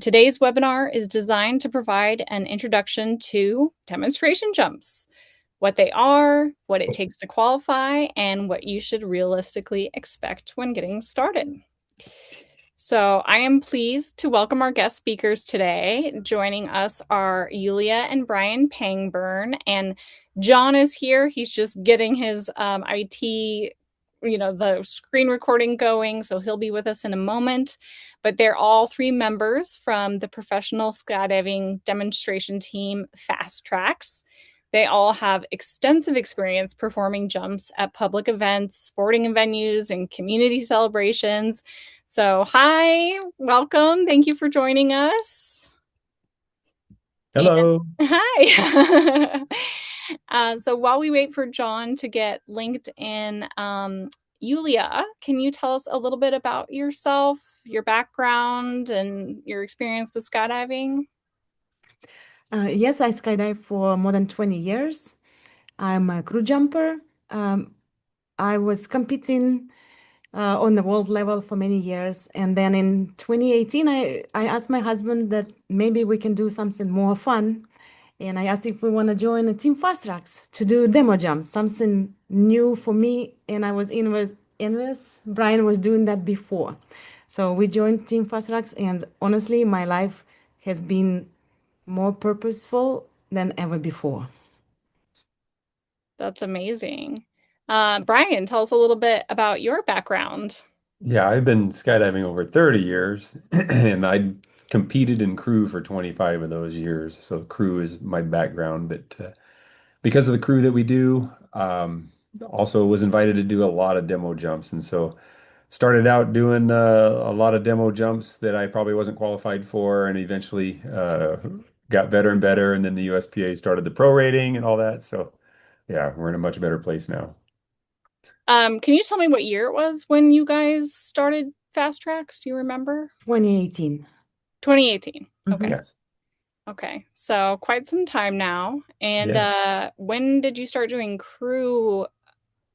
Today's webinar is designed to provide an introduction to demonstration jumps, what they are, what it takes to qualify, and what you should realistically expect when getting started. So I am pleased to welcome our guest speakers today. Joining us are Yulia and Brian Pangburn, and John is here. He's just getting his IT, the screen recording going, so he'll be with us in a moment. But they're all three members from the professional skydiving demonstration team Fastrax. They all have extensive experience performing jumps at public events, sporting venues, and community celebrations. So, hi, welcome. Thank you for joining us. And Hello. hi. So, while we wait for John to get linked in, Yulia, can you tell us a little bit about yourself, your background, and your experience with skydiving? Yes, I skydive for more than 20 years. I'm a crew jumper. Um, I was competing on the world level for many years. And then in 2018, I asked my husband that maybe we can do something more fun. And I asked if we want to join a Team Fastrax to do demo jumps, something new for me. And I was envious. Brian was doing that before. So we joined Team Fastrax. And honestly, my life has been more purposeful than ever before. That's amazing. Brian, tell us a little bit about your background. Yeah, I've been skydiving over 30 years and I competed in crew for 25 of those years. So crew is my background, but because of the crew that we do, also was invited to do a lot of demo jumps. And so started out doing a lot of demo jumps that I probably wasn't qualified for and eventually got better and better. And then the USPA started the pro rating and all that. So yeah, we're in a much better place now. Can you tell me what year it was when you guys started Fast Tracks? Do you remember? 2018. 2018. Okay. Mhm. Yes. Okay. So quite some time now. And Yeah. when did you start doing crew,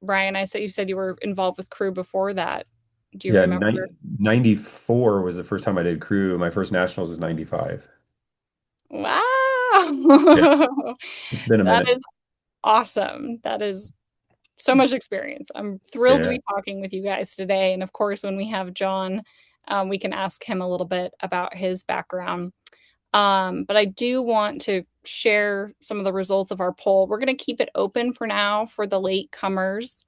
Brian? I said you said you were involved with crew before that. Do you Yeah, remember? 94 was the first time I did crew. My first nationals was 95. Yeah, Wow. it's been a That minute. is awesome. That is so much experience. I'm thrilled to Yeah. be talking with you guys today. And of course, when we have John, we can ask him a little bit about his background. But I do want to share some of the results of our poll. We're going to keep it open for now for the late comers.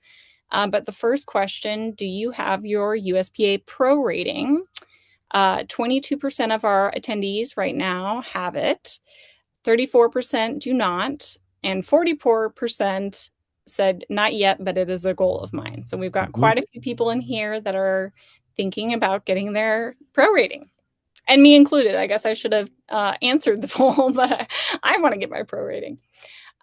But the first question, do you have your USPA Pro rating? 22% of our attendees right now have it. 34% do not, and 44% said not yet, but it is a goal of mine. So we've got Mhm. quite a few people in here that are thinking about getting their pro rating, and me included. I guess I should have answered the poll, but I want to get my pro rating.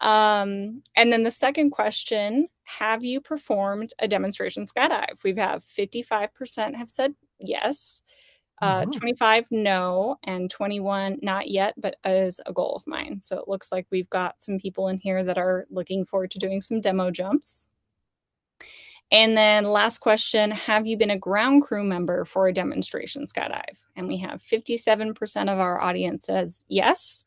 And then the second question, have you performed a demonstration skydive? We've have 55% have said yes, Mhm. 25 no, and 21 not yet, but is a goal of mine. So it looks like we've got some people in here that are looking forward to doing some demo jumps. And then last question, have you been a ground crew member for a demonstration skydive? And we have 57% of our audience says yes,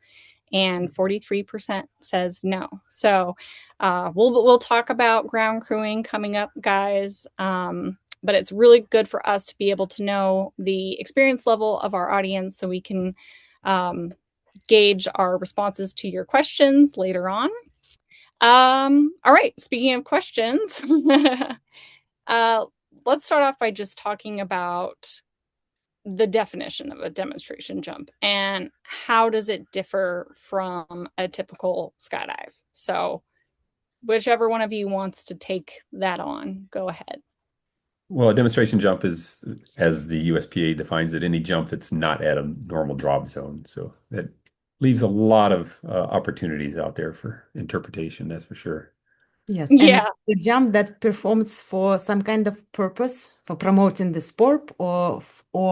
and 43% says no. So we'll talk about ground crewing coming up, guys. But it's really good for us to be able to know the experience level of our audience so we can um, gauge our responses to your questions later on. All right, speaking of questions, uh, let's start off by just talking about the definition of a demonstration jump and how does it differ from a typical skydive. So whichever one of you wants to take that on, go ahead. Well, a demonstration jump is, as the USPA defines it, any jump that's not at a normal drop zone. So that leaves a lot of opportunities out there for interpretation, that's for sure. Yes, and Yeah. the jump that performs for some kind of purpose, for promoting the sport or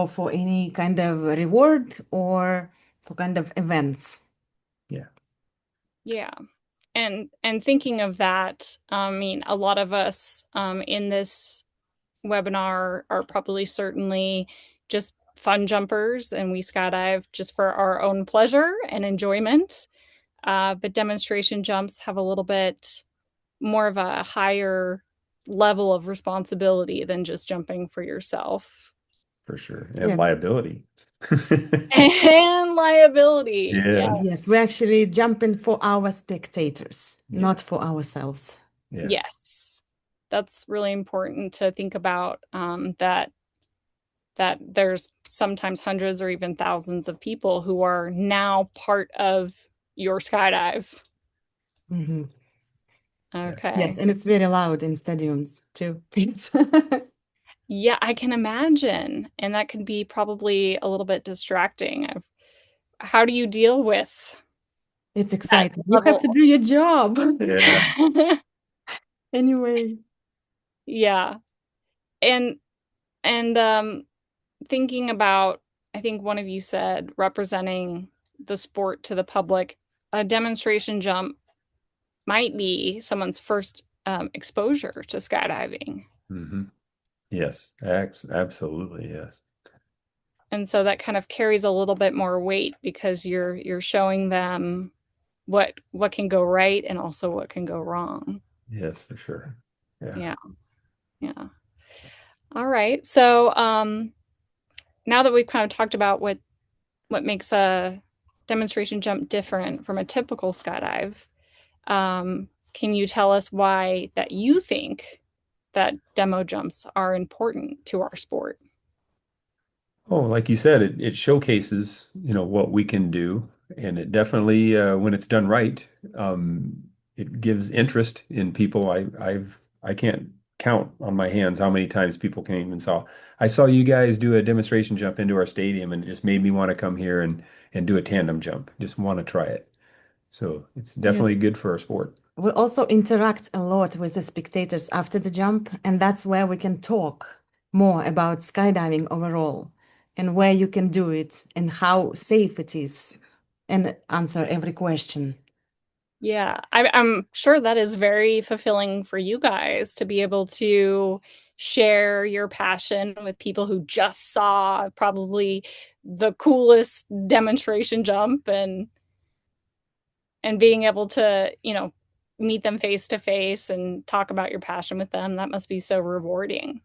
for any kind of reward or for kind of events. Yeah. Yeah. And thinking of that, I mean, a lot of us in this webinar are probably certainly just fun jumpers and we skydive just for our own pleasure and enjoyment. But demonstration jumps have a little bit more of a higher level of responsibility than just jumping for yourself. For sure. And Yeah. liability. And liability. Yeah. Yes. Yes, we're actually jumping for our spectators, Yeah. not for ourselves. Yeah. Yes. That's really important to think about, that there's sometimes hundreds or even thousands of people who are now part of your skydive. Mhm. Yeah. Yes, Okay. and it's very loud in stadiums too. Yeah, I can imagine. And that can be probably a little bit distracting. How do you deal with It's that exciting. You have to level? do your job Yeah. anyway. Yeah. And and thinking about, I think one of you said representing the sport to the public, a demonstration jump might be someone's first exposure to skydiving. Hmm. Yes. Absolutely. Yes. And so that kind of carries a little bit more weight because you're showing them what can go right and also what can go wrong. Yes, for sure. Yeah. Yeah. Yeah. All right. So now that we've kind of talked about what makes a demonstration jump different from a typical skydive, can you tell us why that you think that demo jumps are important to our sport? Oh, like you said, it showcases, what we can do, and it definitely, when it's done right, it gives interest in people. I can't count on my hands how many times people came and saw. I saw you guys do a demonstration jump into our stadium, and it just made me want to come here and do a tandem jump. Just want to try it. So it's Yes. definitely good for our sport. We also interact a lot with the spectators after the jump, and that's where we can talk more about skydiving overall and where you can do it and how safe it is and answer every question. Yeah, I'm sure that is very fulfilling for you guys to be able to share your passion with people who just saw probably the coolest demonstration jump and being able to, meet them face to face and talk about your passion with them. That must be so rewarding.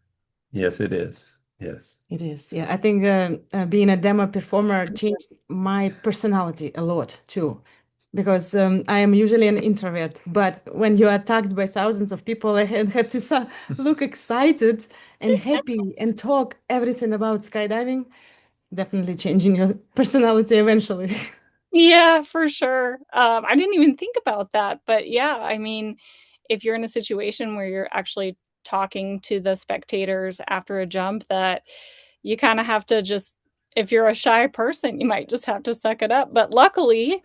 Yes, it is. Yes. It is, yeah. I think being a demo performer changed my personality a lot too, because I am usually an introvert. But when you are attacked by thousands of people, I have to look excited and happy and talk everything about skydiving, definitely changing your personality eventually. Yeah, for sure. I didn't even think about that, but yeah, I mean, if you're in a situation where you're actually talking to the spectators after a jump, that you kind of have to just, if you're a shy person, you might just have to suck it up. But luckily,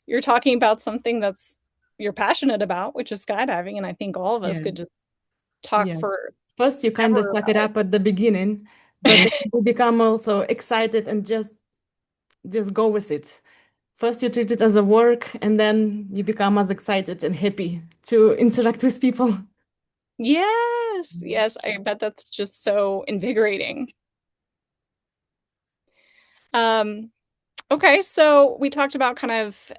you're talking about something that's you're passionate about, which is skydiving, and I think all of us could Yes, just talk yes. forever First, you kind of suck it about up at the beginning, but then it. you become also excited and just go with it. First, you treat it as a work, and then you become as excited and happy to interact with people. Yes, yes, I bet that's just so invigorating. Um, okay, so we talked about kind of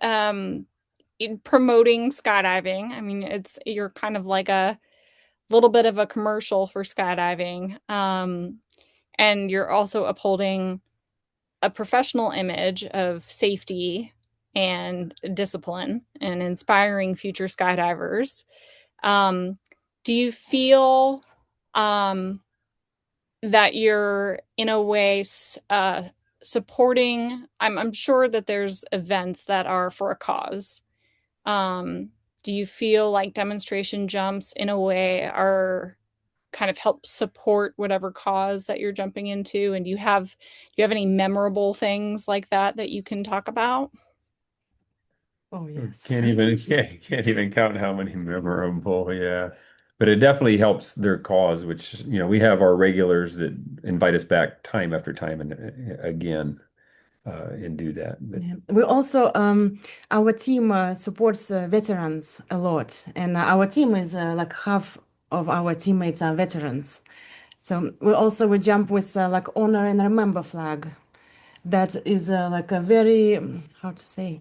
in promoting skydiving. I mean, you're kind of like a little bit of a commercial for skydiving. And you're also upholding a professional image of safety and discipline and inspiring future skydivers. Um, do you feel um, that you're in a way supporting? I'm sure that there's events that are for a cause. Um, do you feel like demonstration jumps in a way are kind of help support whatever cause that you're jumping into? And do you have any memorable things like that that you can talk about? Oh, yes. Can't even can't even count how many memorable, yeah. But it definitely helps their cause, which, we have our regulars that invite us back time after time and again and do that. But Yeah. We also, our team supports veterans a lot, and our team is like half of our teammates are veterans. So we jump with like honor and remember flag that is like a very, how to say,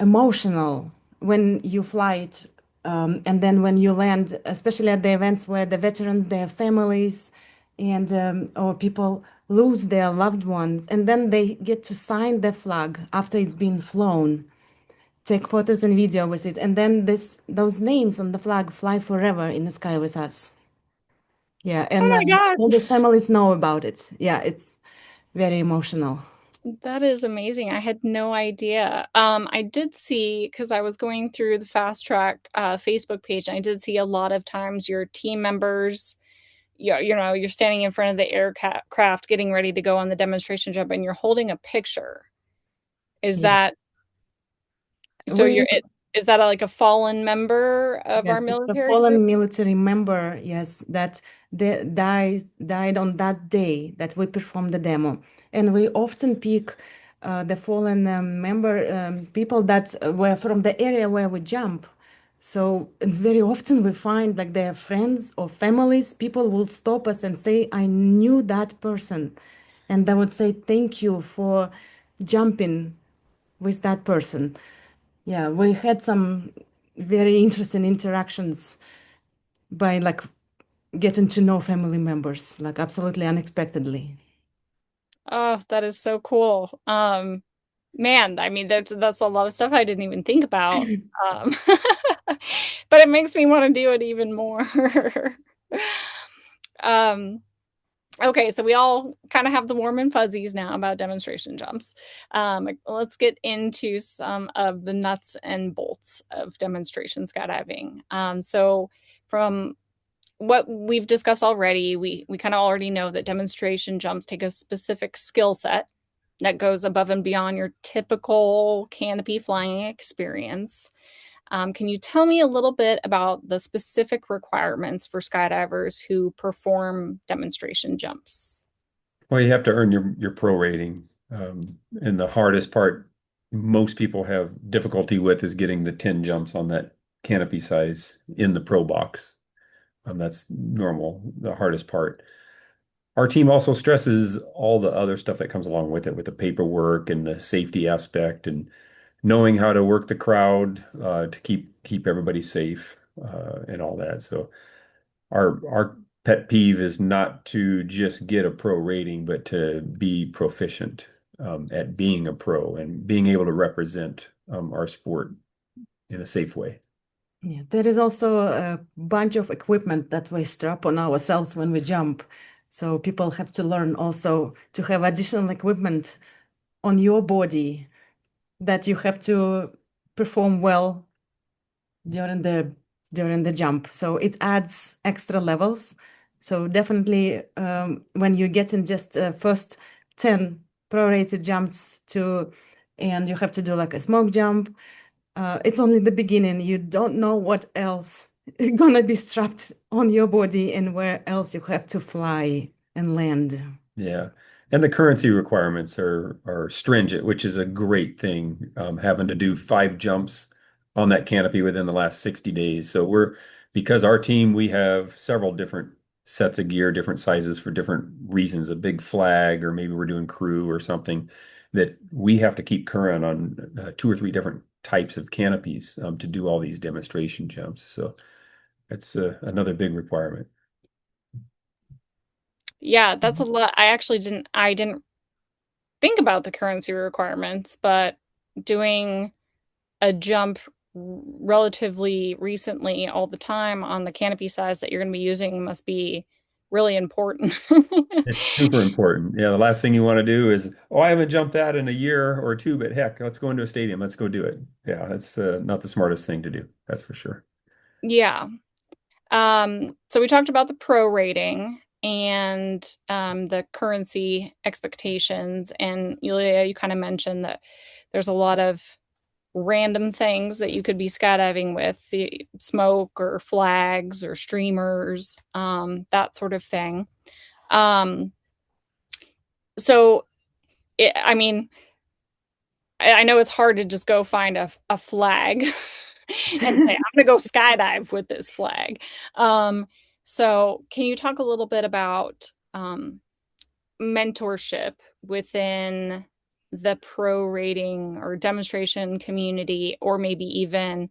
emotional when you fly it. And then when you land, especially at the events where the veterans, their families, and or people lose their loved ones, and then they get to sign the flag after it's been flown, take photos and video with it, and then those names on the flag fly forever in the sky with us. Yeah, Oh and my God. all those families know about it. Yeah, it's very emotional. That is amazing. I had no idea. I did see, because I was going through the Fastrax Facebook page, and I did see a lot of times your team members, you're standing in front of the aircraft getting ready to go on the demonstration jump, and you're holding a picture. Is Yeah. that so? We Is that like a fallen member of our Yes, it's a military group? fallen military member, yes, that died on that day that we performed the demo. And we often pick the fallen member people that were from the area where we jump. So very often we find like their friends or families, people will stop us and say, I knew that person. And they would say, thank you for jumping with that person. Yeah, we had some very interesting interactions by like getting to know family members, like absolutely unexpectedly. Oh, that is so cool. Man, I mean, that's a lot of stuff I didn't even think about. Um, but it makes me want to do it even more. Um, okay, so we all kind of have the warm and fuzzies now about demonstration jumps. Let's get into some of the nuts and bolts of demonstration skydiving. So from what we've discussed already, we kind of already know that demonstration jumps take a specific skill set that goes above and beyond your typical canopy flying experience. Can you tell me a little bit about the specific requirements for skydivers who perform demonstration jumps? Well, you have to earn your pro rating. And the hardest part most people have difficulty with is getting the 10 jumps on that canopy size in the pro box. That's normal, the hardest part. Our team also stresses all the other stuff that comes along with it, with the paperwork and the safety aspect and knowing how to work the crowd to keep everybody safe and all that. So our pet peeve is not to just get a pro rating, but to be proficient at being a pro and being able to represent our sport in a safe way. Yeah, there is also a bunch of equipment that we strap on ourselves when we jump. So people have to learn also to have additional equipment on your body that you have to perform well during the jump. So it adds extra levels. So definitely when you get in just first 10 prorated jumps to and you have to do like a smoke jump, it's only the beginning. You don't know what else is gonna be strapped on your body and where else you have to fly and land. Yeah. And the currency requirements are stringent, which is a great thing. Having to do 5 jumps on that canopy within the last 60 days. So because our team, we have several different sets of gear, different sizes for different reasons, a big flag, or maybe we're doing crew or something that we have to keep current on 2 or 3 different types of canopies to do all these demonstration jumps. So it's another big requirement. Yeah, that's a lot. I didn't think about the currency requirements, but doing a jump relatively recently all the time on the canopy size that you're going to be using must be really important. It's super important. Yeah, the last thing you want to do is, oh, I haven't jumped that in a year or two, but heck, let's go into a stadium. Let's go do it. Yeah, that's not the smartest thing to do. That's for sure. Yeah. So we talked about the pro rating and the currency expectations. And Yulia, you kind of mentioned that there's a lot of random things that you could be skydiving with, the smoke or flags or streamers, that sort of thing. Um, so I mean, I know it's hard to just go find a flag and say, I'm gonna go skydive with this flag. Um, so can you talk a little bit about mentorship within the pro rating or demonstration community, or maybe even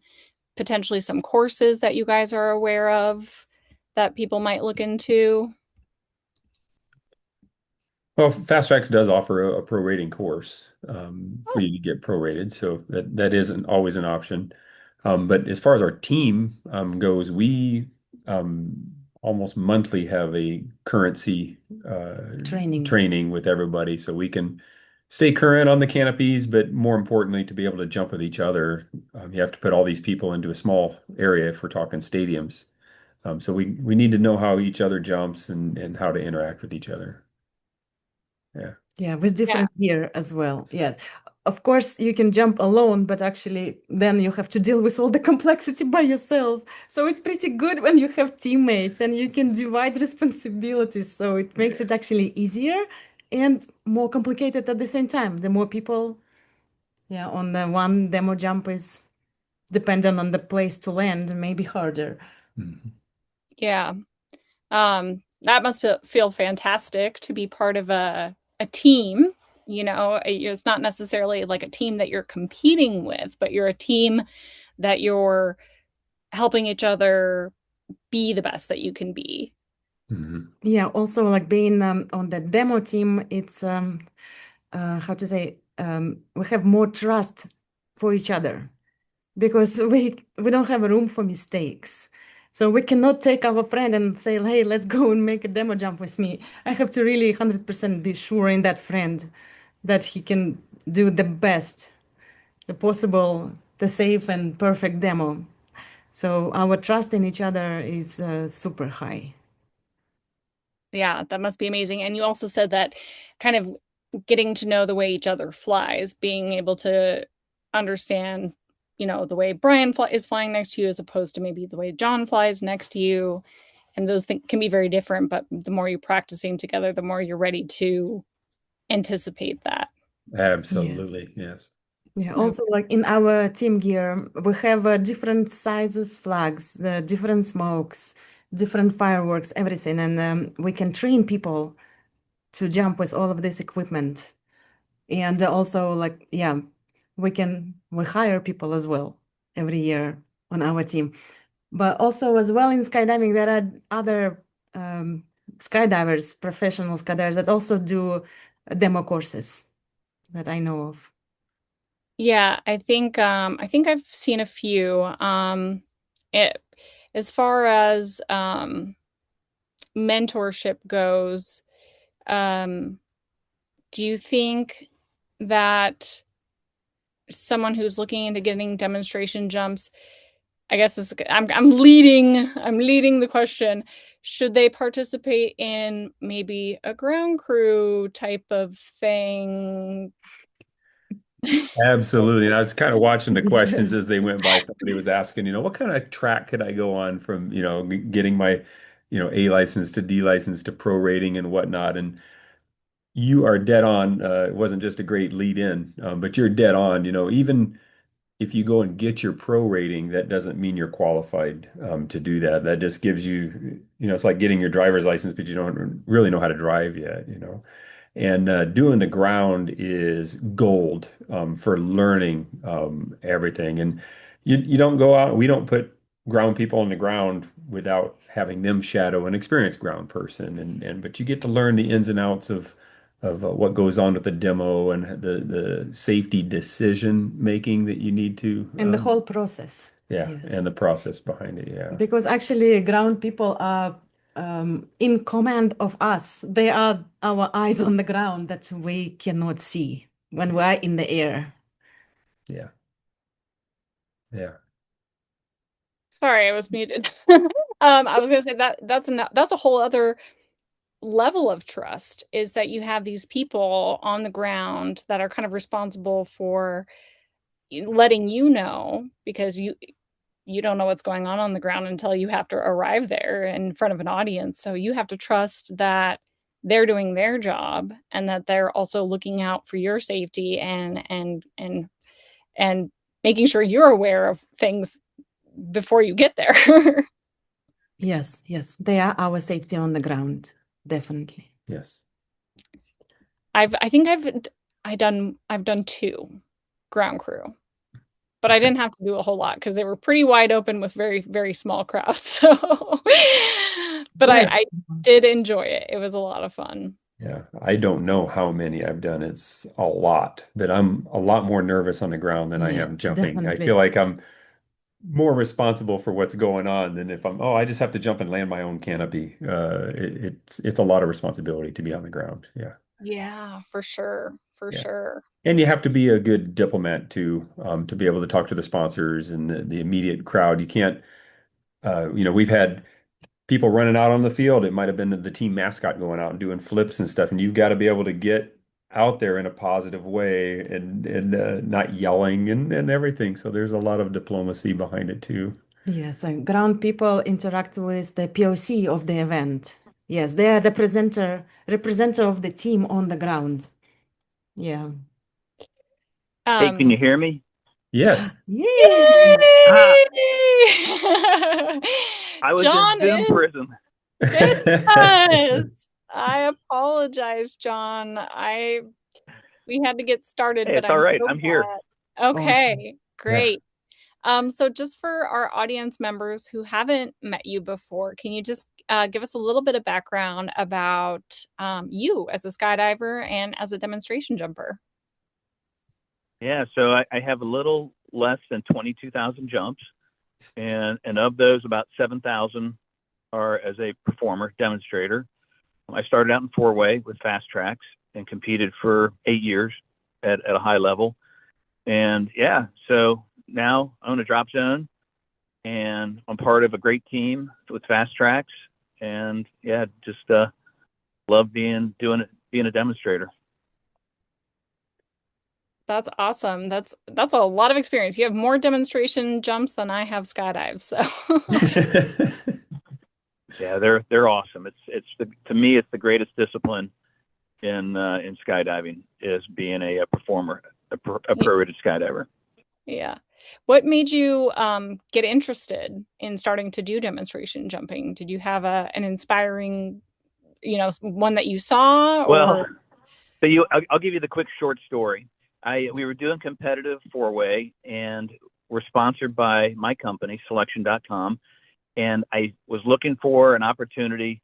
potentially some courses that you guys are aware of that people might look into? Well, Fastrax does offer a pro rating course for you to get prorated, so that isn't always an option. But as far as our team goes, we almost monthly have a currency Trainings. training with everybody, so we can stay current on the canopies. But more importantly, to be able to jump with each other, you have to put all these people into a small area if we're talking stadiums. So we need to know how each other jumps and how to interact with each other. Yeah. Yeah, with Yeah. different gear as well. Yes. Of course, you can jump alone, but actually, then you have to deal with all the complexity by yourself. So it's pretty good when you have teammates and you can divide responsibilities. So it makes it actually easier and more complicated at the same time. The more people, yeah, on the one demo jump is dependent on the place to land, maybe harder. Mhm. Yeah. That must feel fantastic to be part of a team. You know, it's not necessarily like a team that you're competing with, but you're a team that you're helping each other be the best that you can be. Mhm. Yeah, also like being on the demo team, it's how to say, we have more trust for each other because we don't have a room for mistakes. So we cannot take our friend and say, hey, let's go and make a demo jump with me. I have to really 100% be sure in that friend that he can do the best, the possible, the safe and perfect demo. So our trust in each other is super high. Yeah, that must be amazing. And you also said that kind of getting to know the way each other flies, being able to understand, the way Brian is flying next to you as opposed to maybe the way John flies next to you. And those things can be very different, but the more you're practicing together, the more you're ready to anticipate that. Yes. Absolutely. Yes. Yeah, Okay. also like in our team gear, we have different sizes flags, the different smokes, different fireworks, everything, and we can train people to jump with all of this equipment. And also, like, yeah, we hire people as well every year on our team. But also, as well in skydiving, there are other um, skydivers, professional skydivers that also do demo courses that I know of. Yeah, I think I've seen a few. It as far as mentorship goes, um, do you think that someone who's looking into getting demonstration jumps, I guess this I'm leading the question, should they participate in maybe a ground crew type of thing? Absolutely. And I was kind of watching the questions as they went by. Somebody was asking, what kind of track could I go on from, getting my, A license to D license to pro rating and whatnot. And you are dead on. It wasn't just a great lead in, but you're dead on. Even if you go and get your pro rating, that doesn't mean you're qualified to do that. That just gives you, it's like getting your driver's license, but you don't really know how to drive yet. And doing the ground is gold for learning everything. And you don't go out, we don't put ground people on the ground without having them shadow an experienced ground person. But you get to learn the ins and outs of what goes on with the demo and the safety decision making that you need to, And the whole process. yeah, Yes. and the process behind it. Yeah. Because actually, ground people are in command of us. They are our eyes on the ground that we cannot see when we are in the air. Yeah. Yeah. Sorry, I was muted. I was gonna say that's a whole other level of trust, is that you have these people on the ground that are kind of responsible for letting you know, because you don't know what's going on the ground until you have to arrive there in front of an audience. So you have to trust that they're doing their job and that they're also looking out for your safety and making sure you're aware of things before you get there. Yes, yes, they are our safety on the ground, definitely. Yes. I think I've I've done two ground crew, but I Okay. didn't have to do a whole lot because they were pretty wide open with very, very small crowds. So, but Yes. I did enjoy it. It was a lot of fun. Yeah, I don't know how many I've done. It's a lot, but I'm a lot more nervous on the ground than I Yes, am jumping. I feel definitely. like I'm more responsible for what's going on than if oh, I just have to jump and land my own canopy. It's a lot of responsibility to be on the ground. Yeah, Yeah, for sure. For yeah. sure. And you have to be a good diplomat to be able to talk to the sponsors and the immediate crowd. You can't, we've had people running out on the field. It might have been the team mascot going out and doing flips and stuff, and you've got to be able to get out there in a positive way and not yelling and everything. So there's a lot of diplomacy behind it too. Yes, and ground people interact with the POC of the event. Yes, they are the representative of the team on the ground. Yeah. Hey, can Um, you hear me? Yes. Yay! Ah, Yay! I was in John Zoom is prison. with us. I apologize, John. I We had to get started, Hey, but it's all I'm right. so I'm here. glad. Awesome. Okay, Yeah. great. So just for our audience members who haven't met you before, can you just give us a little bit of background about you as a skydiver and as a demonstration jumper? Yeah, so I have a little less than 22,000 jumps, and of those, about 7,000 are as a performer demonstrator. I started out in four-way with Fastrax and competed for 8 years at a high level. And yeah, so now I own a drop zone, and I'm part of a great team with Fastrax. And yeah, just love being a demonstrator. That's awesome. That's a lot of experience. You have more demonstration jumps than I have skydives. So Yeah, they're awesome. To me it's the greatest discipline in skydiving is being a performer, a prorated skydiver. yeah. What made you get interested in starting to do demonstration jumping? Did you have an inspiring, one that you saw Well, or I'll give you the quick short story. I We were doing competitive four way and we're sponsored by my company selection.com, and I was looking for an opportunity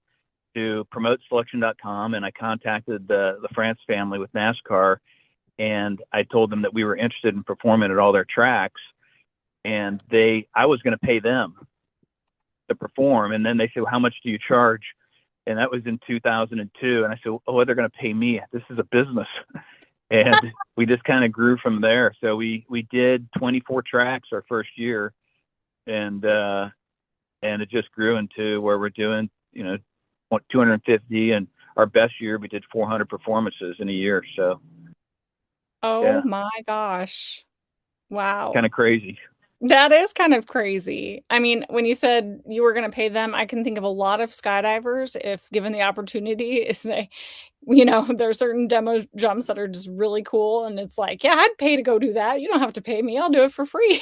to promote selection.com, and I contacted the France family with NASCAR, and I told them that we were interested in performing at all their tracks, and I was going to pay them to perform, and then they said, well, how much do you charge? And that was in 2002, and I said, oh, they're going to pay me. This is a business. And we just kind of grew from there. So we did 24 tracks our first year, and it just grew into where we're doing 250, and our best year we did 400 performances in a year. So oh yeah, my gosh. Wow. kind of crazy. That is kind of crazy. I mean, when you said you were going to pay them, I can think of a lot of skydivers, if given the opportunity, is they, there are certain demo jumps that are just really cool. And it's like, yeah, I'd pay to go do that. You don't have to pay me. I'll do it for free.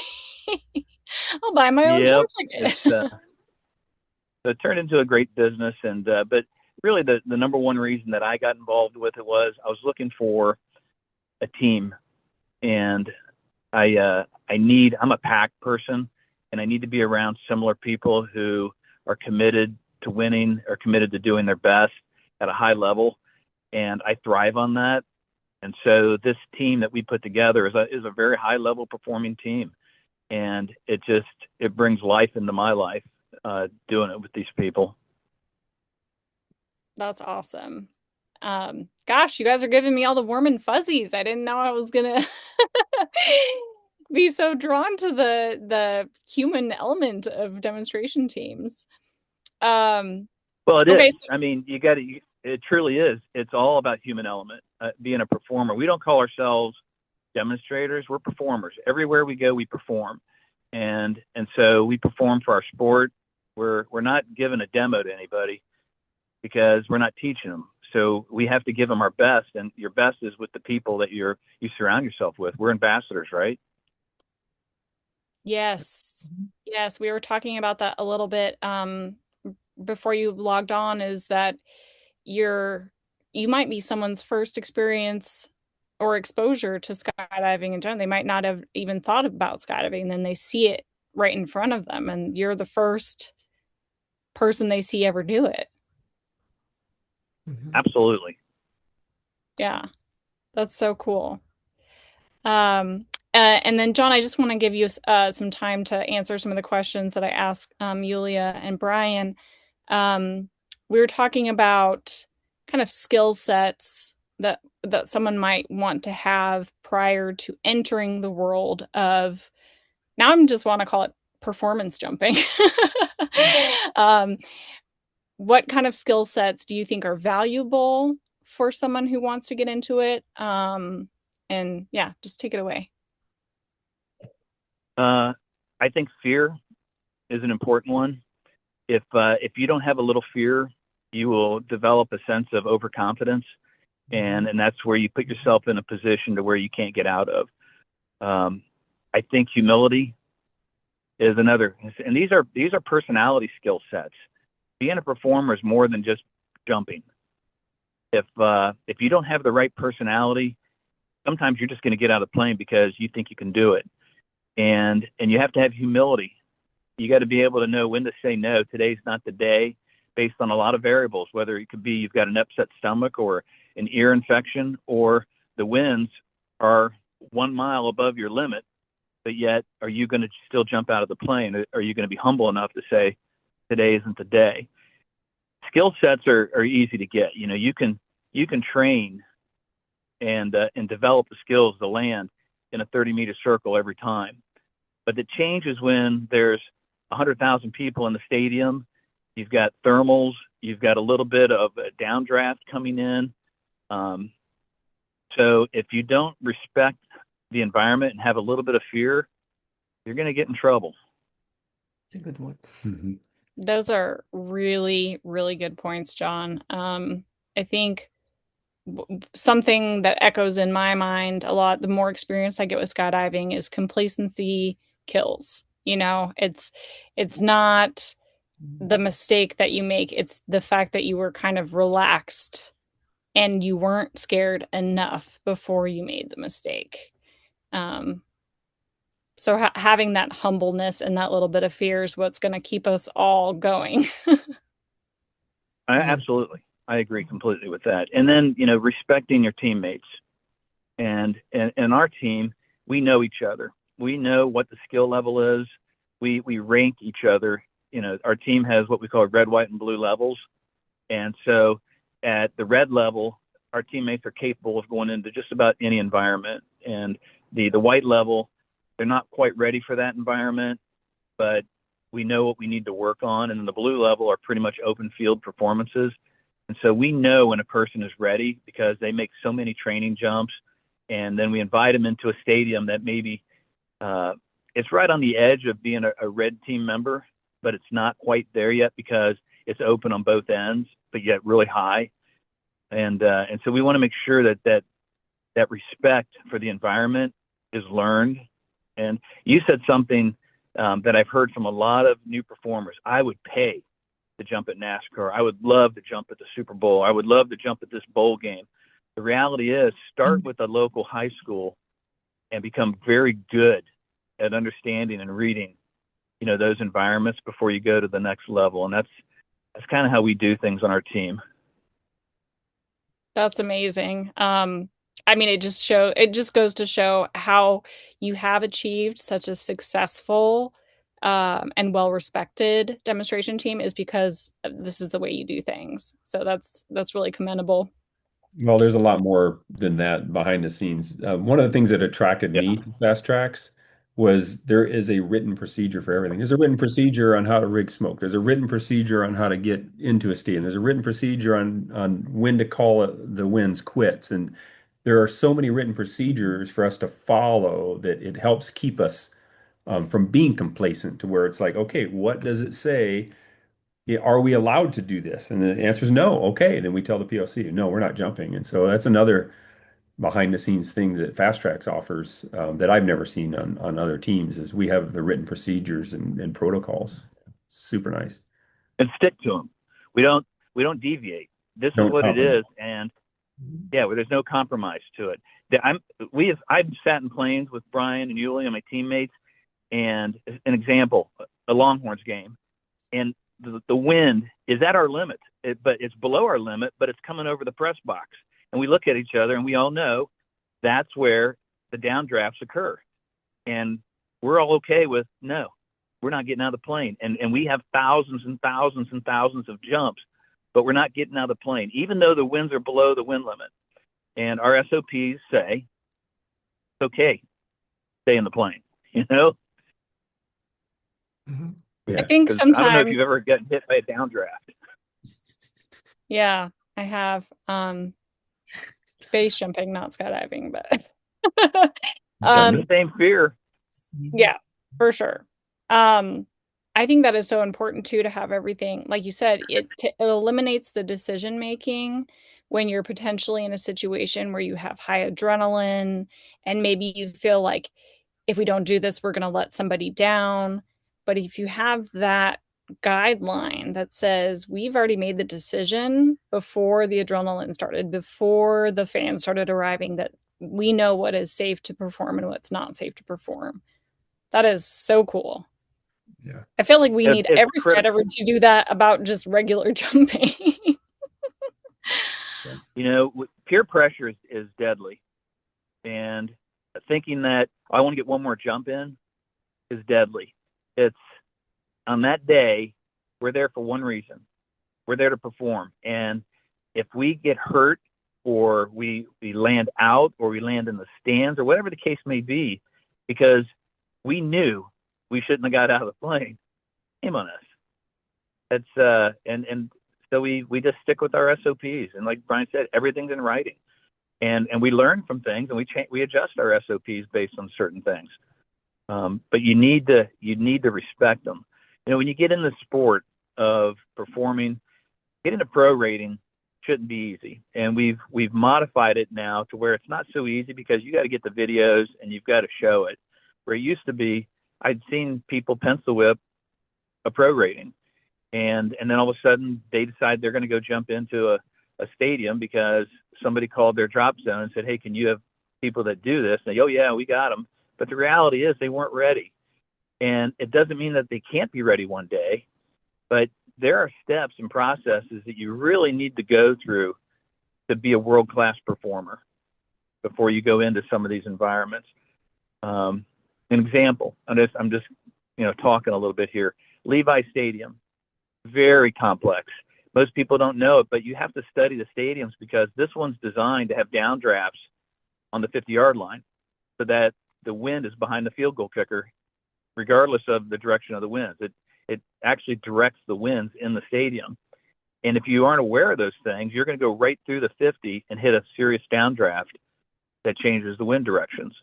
I'll buy my own tour Yep, it's ticket. so it turned into a great business, and but really the number one reason that I got involved with it was I was looking for a team, and I'm a pack person, and I need to be around similar people who are committed to winning, or committed to doing their best at a high level, and I thrive on that. And so this team that we put together is a very high level performing team, and it brings life into my life doing it with these people. That's awesome. Gosh, you guys are giving me all the warm and fuzzies. I didn't know I was gonna be so drawn to the human element of demonstration teams. Um, Well, it okay, is. so I mean, it truly is. It's all about human element, being a performer. We don't call ourselves demonstrators. We're performers. Everywhere we go, we perform. And so we perform for our sport. We're not giving a demo to anybody because we're not teaching them. So we have to give them our best, and your best is with the people that you surround yourself with. We're ambassadors, right? yes. Yes, we were talking about that a little bit before you logged on, is that you're you might be someone's first experience or exposure to skydiving in general. They might not have even thought about skydiving, and then they see it right in front of them, and you're the first person they see ever do it. Mhm. Absolutely. Yeah, that's so cool. And then, John, I just want to give you some time to answer some of the questions that I asked Yulia and Brian. Um, we were talking about kind of skill sets that someone might want to have prior to entering the world of, now I'm just want to call it performance jumping. Um, what kind of skill sets do you think are valuable for someone who wants to get into it? And yeah, just take it away. I think fear is an important one. If you don't have a little fear, you will develop a sense of overconfidence, and that's where you put yourself in a position to where you can't get out of. Um, I think humility is another, and these are personality skill sets. Being a performer is more than just jumping. If you don't have the right personality, sometimes you're just going to get out of the plane because you think you can do it, and you have to have humility. You got to be able to know when to say no. Today's not the day, based on a lot of variables, whether it could be you've got an upset stomach or an ear infection, or the winds are 1 mile above your limit, but yet are you going to still jump out of the plane? Are you going to be humble enough to say today isn't the day? Skill sets are easy to get. You can train and develop the skills to land in a 30-meter circle every time. But it changes when there's 100,000 people in the stadium. You've got thermals. You've got a little bit of a downdraft coming in. Um, so if you don't respect the environment and have a little bit of fear, you're going to get in trouble. It's a good one. Mhm. Those are really, really good points, John. I think something that echoes in my mind a lot, the more experience I get with skydiving, is complacency kills. It's not the mistake that you make, it's the fact that you were kind of relaxed and you weren't scared enough before you made the mistake. Um, so having that humbleness and that little bit of fear is what's going to keep us all going. Yes. Absolutely. I agree completely with that. And then, respecting your teammates. And our team, we know each other. We know what the skill level is. We rank each other. Our team has what we call red, white, and blue levels. And so at the red level, our teammates are capable of going into just about any environment. And the white level, they're not quite ready for that environment, but we know what we need to work on. And then the blue level are pretty much open field performances. And so we know when a person is ready because they make so many training jumps. And then we invite them into a stadium that maybe it's right on the edge of being a red team member, but it's not quite there yet because it's open on both ends, but yet really high. And so we want to make sure that respect for the environment is learned. And you said something that I've heard from a lot of new performers. I would pay to jump at NASCAR. I would love to jump at the Super Bowl. I would love to jump at this bowl game. The reality is, start with a local high school and become very good at understanding and reading, those environments before you go to the next level. And that's kind of how we do things on our team. That's amazing. I mean, it just goes to show how you have achieved such a successful and well-respected demonstration team is because this is the way you do things. So that's really commendable. Well, there's a lot more than that behind the scenes. One of the things that attracted Yeah. me to Fastrax was there is a written procedure for everything. There's a written procedure on how to rig smoke. There's a written procedure on how to get into a stadium. There's a written procedure on when to call the winds quits. And there are so many written procedures for us to follow that it helps keep us from being complacent to where it's like, okay, what does it say? Are we allowed to do this? And the answer is no. Okay, then we tell the PLC, no, we're not jumping. And so that's another behind the scenes thing that Fastrax offers that I've never seen on other teams is we have the written procedures and protocols. It's super nice. And stick to them. We don't deviate. This is Don't what it toughen. is. And Yeah, where there's no compromise to it. I've sat in planes with Brian and Yuli and my teammates, and an example, a Longhorns game, and the wind is at our limit, but it's below our limit, but it's coming over the press box, and we look at each other and we all know that's where the downdrafts occur, and we're all okay with no, we're not getting out of the plane, and we have thousands and thousands and thousands of jumps, but we're not getting out of the plane, even though the winds are below the wind limit. And our SOPs say, it's okay, stay in the plane, you know? Mhm. I Yeah. think Because I don't know if you've sometimes, ever gotten hit by a downdraft. yeah, I have base jumping, not skydiving, but Done The it. same fear. yeah, for sure. Um, I think that is so important too to have everything, like you said, it eliminates the decision making when you're potentially in a situation where you have high adrenaline and maybe you feel like if we don't do this, we're going to let somebody down. But if you have that guideline that says we've already made the decision before the adrenaline started, before the fans started arriving, that we know what is safe to perform and what's not safe to perform. That is so cool. Yeah. I feel like we need It's every critical. skydiver to do that about just regular jumping. You know, peer pressure is deadly. And thinking that I want to get one more jump in is deadly. It's on that day, we're there for one reason. We're there to perform. And if we get hurt or we land out or we land in the stands or whatever the case may be, because we knew we shouldn't have got out of the plane, shame on us. And so we just stick with our SOPs. And like Brian said, everything's in writing. And we learn from things and we adjust our SOPs based on certain things. But you need to respect them. You know, when you get in the sport of performing, getting a pro rating shouldn't be easy. And we've modified it now to where it's not so easy because you got to get the videos and you've got to show it. Where it used to be, I'd seen people pencil whip a pro rating, and then all of a sudden they decide they're going to go jump into a stadium because somebody called their drop zone and said, "Hey, can you have people that do this?" And they, "Oh yeah, we got them." But the reality is they weren't ready. And it doesn't mean that they can't be ready one day, but there are steps and processes that you really need to go through to be a world-class performer before you go into some of these environments. An example, I'm just talking a little bit here. Levi Stadium, very complex. Most people don't know it, but you have to study the stadiums because this one's designed to have downdrafts on the 50-yard line so that the wind is behind the field goal kicker, regardless of the direction of the winds. It actually directs the winds in the stadium. And if you aren't aware of those things, you're going to go right through the 50 and hit a serious downdraft that changes the wind directions.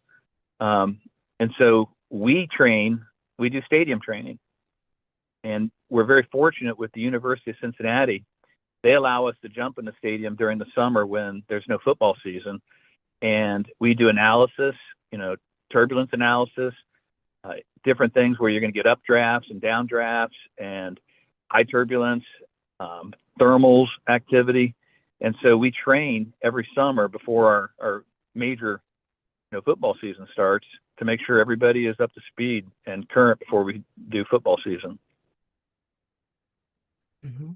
And so we do stadium training. And we're very fortunate with the University of Cincinnati. They allow us to jump in the stadium during the summer when there's no football season. And we do analysis, turbulence analysis, different things where you're going to get updrafts and downdrafts and high turbulence, thermals activity. And so we train every summer before our major football season starts to make sure everybody is up to speed and current before we do football season. Mm-hmm.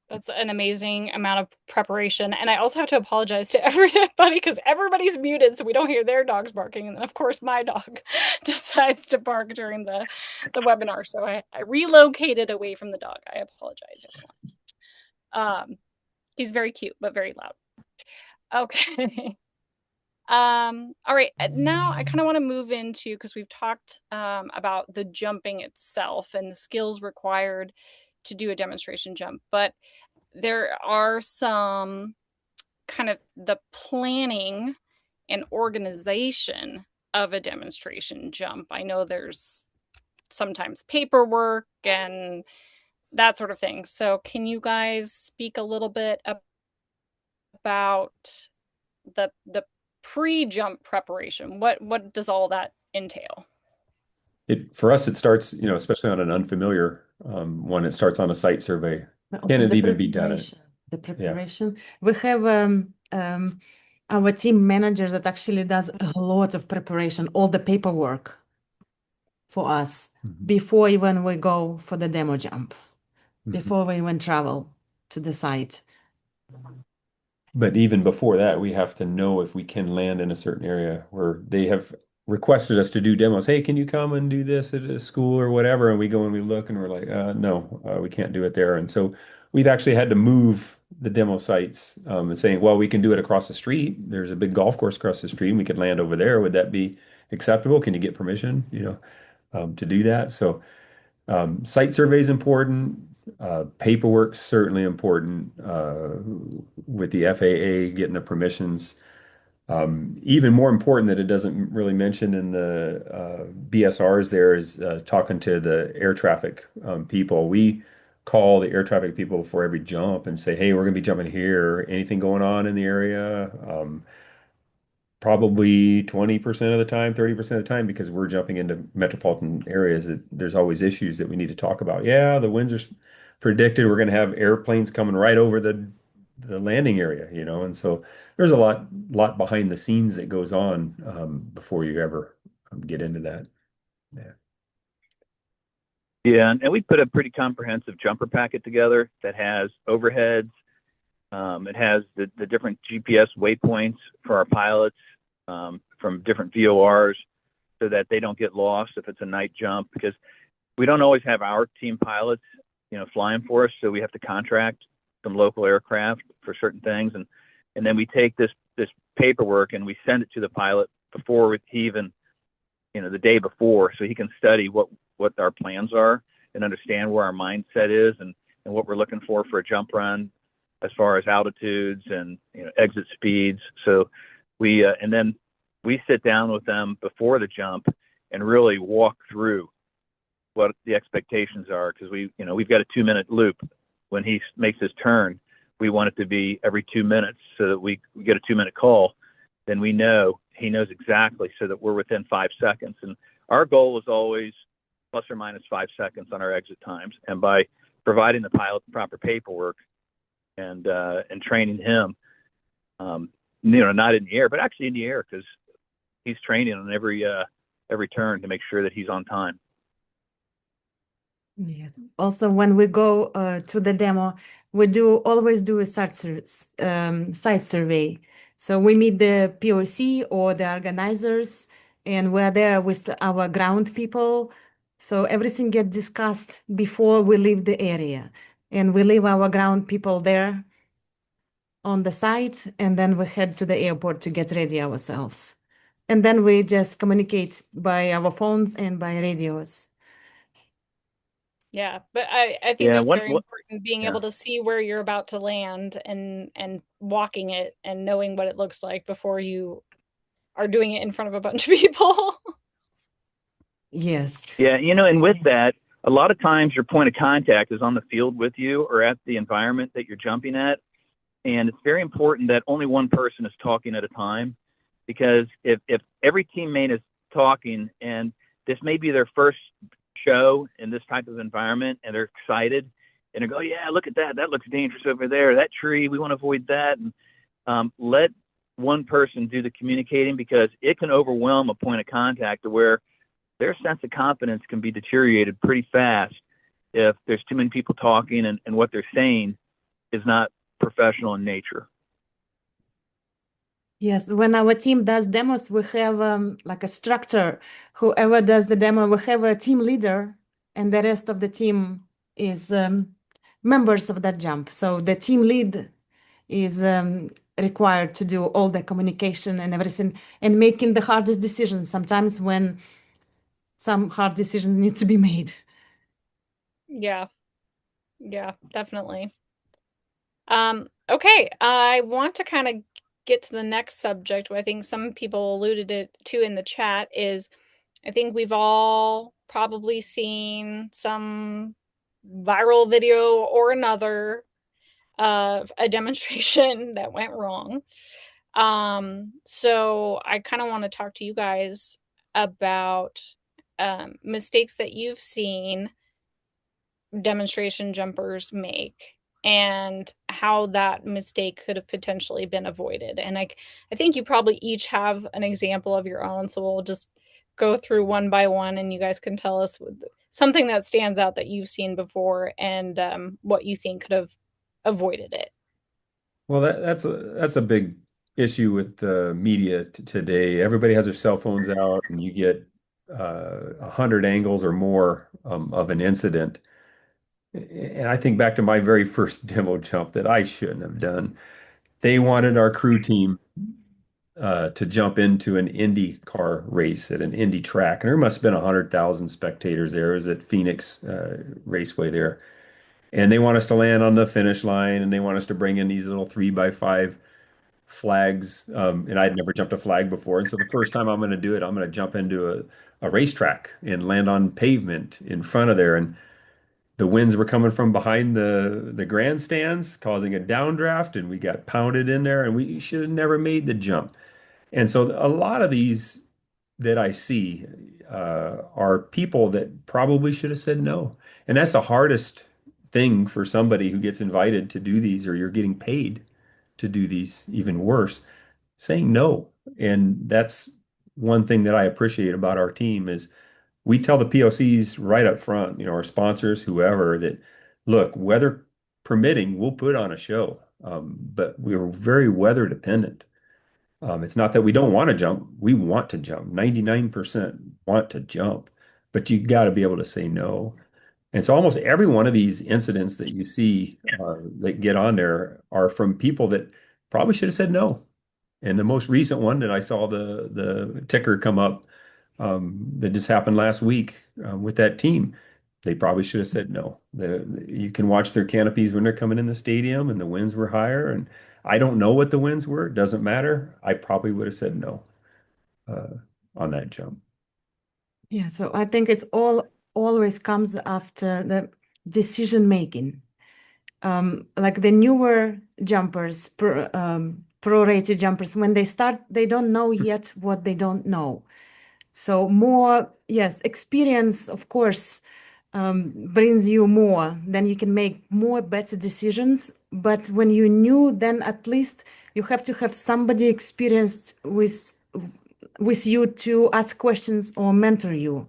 That's an amazing amount of preparation. And I also have to apologize to everybody because everybody's muted, so we don't hear their dogs barking. And then, of course, my dog decides to bark during the webinar. So I relocated away from the dog. I apologize, everyone. He's very cute, but very loud. Okay. All right. Now I kind of want to move into, because we've talked about the jumping itself and the skills required to do a demonstration jump, but there are some kind of the planning and organization of a demonstration jump. I know there's sometimes paperwork and that sort of thing. So can you guys speak a little bit about the pre-jump preparation? What does all that entail? For us, it starts, especially on an unfamiliar one, it starts on a site survey. Also Can it the even be done? preparation. The preparation. We have our team manager that actually does a lot of preparation, all the paperwork for us before even we go for the demo jump, before we even travel to the site. But even before that, we have to know if we can land in a certain area where they have requested us to do demos. Hey, can you come and do this at a school or whatever? And we go and we look and we're like, no, we can't do it there. And so we've actually had to move the demo sites and saying, well, we can do it across the street. There's a big golf course across the street and we could land over there. Would that be acceptable? Can you get permission, to do that? So site survey is important. Paperwork's certainly important with the FAA getting the permissions. Even more important that it doesn't really mention in the BSRs there is talking to the air traffic people. We call the air traffic people before every jump and say, hey, we're going to be jumping here. Anything going on in the area? Probably 20% of the time, 30% of the time, because we're jumping into metropolitan areas that there's always issues that we need to talk about. Yeah, the winds are predicted. We're going to have airplanes coming right over the landing area, and so there's a lot behind the scenes that goes on before you ever get into that. Yeah. Yeah, and we put a pretty comprehensive jumper packet together that has overheads. It has the different GPS waypoints for our pilots from different VORs so that they don't get lost if it's a night jump, because we don't always have our team pilots, flying for us. So we have to contract some local aircraft for certain things. And then we take this paperwork and we send it to the pilot before he even, the day before, so he can study what our plans are and understand where our mindset is and what we're looking for a jump run as far as altitudes and exit speeds. So and then we sit down with them before the jump and really walk through what the expectations are, because we've got a 2-minute loop. When he makes his turn, we want it to be every 2 minutes so that we get a 2-minute call. Then we know he knows exactly, so that we're within 5 seconds. And our goal is always plus or minus 5 seconds on our exit times. And by providing the pilot the proper paperwork and training him, not in the air, but actually in the air, because he's training on every turn to make sure that he's on time. Yes. Also, when we go to the demo, we always do a site survey. So we meet the POC or the organizers, and we're there with our ground people. So everything gets discussed before we leave the area, and we leave our ground people there on the site, and then we head to the airport to get ready ourselves. And then we just communicate by our phones and by radios. Yeah, but I think Yeah, that's very important, being able to see where you're about to land and walking it and knowing what it looks like before you are doing it in front of a bunch of people. Yes. Yeah, and with that, a lot of times your point of contact is on the field with you or at the environment that you're jumping at. And it's very important that only one person is talking at a time, because if every teammate is talking and this may be their first show in this type of environment and they're excited and they go, yeah, look at that. That looks dangerous over there. That tree, we want to avoid that. And let one person do the communicating, because it can overwhelm a point of contact to where their sense of confidence can be deteriorated pretty fast if there's too many people talking and what they're saying is not professional in nature. Yes, when our team does demos, we have like a structure. Whoever does the demo, we have a team leader, and the rest of the team is members of that jump. So the team lead is required to do all the communication and everything, and making the hardest decisions sometimes when some hard decisions need to be made. Yeah, definitely. Okay, I want to kind of get to the next subject, what I think some people alluded it to in the chat is, I think we've all probably seen some viral video or another of a demonstration that went wrong. So I kind of want to talk to you guys about mistakes that you've seen demonstration jumpers make. and how that mistake could have potentially been avoided. And I think you probably each have an example of your own, so we'll just go through one by one, and you guys can tell us something that stands out that you've seen before, and what you think could have avoided it. Well, that's a big issue with the media today. Everybody has their cell phones out, and you get 100 angles or more of an incident. And I think back to my very first demo jump that I shouldn't have done. They wanted our crew team to jump into an Indy car race at an Indy track, and there must have been 100,000 spectators there. It was at Phoenix Raceway there. And they want us to land on the finish line, and they want us to bring in these little 3x5 flags. And I'd never jumped a flag before. And so the first time I'm going to do it, I'm going to jump into a racetrack and land on pavement in front of there. And the winds were coming from behind the grandstands, causing a downdraft, and we got pounded in there, and we should have never made the jump. And so a lot of these that I see are people that probably should have said no. And that's the hardest thing for somebody who gets invited to do these, or you're getting paid to do these, even worse, saying no. And that's one thing that I appreciate about our team is we tell the POCs right up front, our sponsors, whoever, that look, weather permitting, we'll put on a show. But we're very weather dependent. It's not that we don't want to jump. We want to jump. 99% want to jump, but you got to be able to say no. And so almost every one of these incidents that you see that get on there are from people that probably should have said no. And the most recent one that I saw the ticker come up that just happened last week with that team, they probably should have said no. You can watch their canopies when they're coming in the stadium, and the winds were higher. And I don't know what the winds were. It doesn't matter. I probably would have said no uh, on that jump. Yeah, so I think it's always comes after the decision making. Like the newer jumpers, prorated jumpers, when they start, they don't know yet what they don't know. So more, yes, experience, of course, brings you more. Then you can make more better decisions. But when you new, then at least you have to have somebody experienced with you to ask questions or mentor you,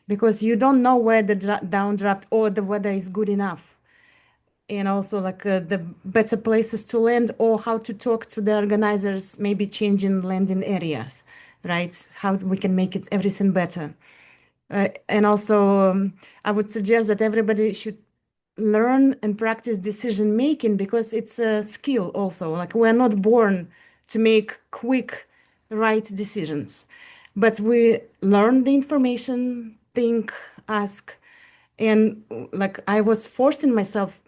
because you don't know where the downdraft or the weather is good enough. And also like the better places to land or how to talk to the organizers, maybe changing landing areas, right? How we can make it everything better. And also, I would suggest that everybody should learn and practice decision making, because it's a skill also. Like we're not born to make quick, right decisions, but we learn the information, think, ask, and like I was forcing myself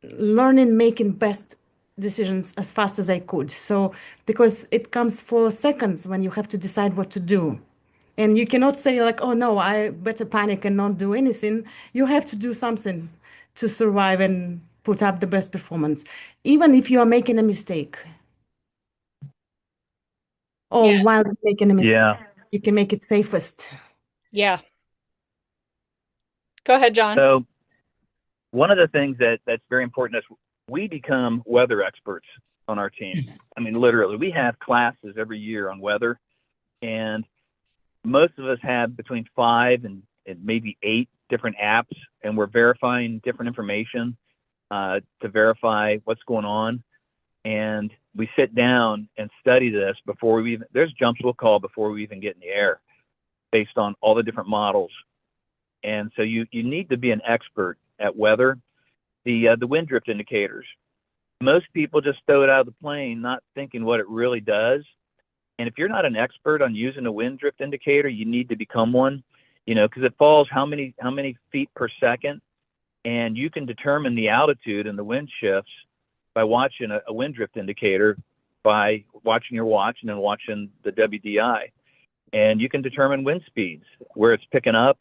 learning making best decisions as fast as I could. So because it comes for seconds when you have to decide what to do. And you cannot say like, oh no, I better panic and not do anything. You have to do something to survive and put up the best performance, even if you are making a mistake. Or Yeah. while you're making a mistake, Yeah. you can make it safest. Yeah. Go ahead, John. So one of the things that's very important is we become weather experts on our team. I mean, literally, we have classes every year on weather, and most of us have between 5 and maybe 8 different apps, and we're verifying different information to verify what's going on. And we sit down and study this before we even, there's jumps we'll call before we even get in the air based on all the different models. And so you need to be an expert at weather. The wind drift indicators, most people just throw it out of the plane, not thinking what it really does. And if you're not an expert on using a wind drift indicator, you need to become one, because it falls how many feet per second, and you can determine the altitude and the wind shifts by watching a wind drift indicator, by watching your watch and then watching the WDI, and you can determine wind speeds, where it's picking up,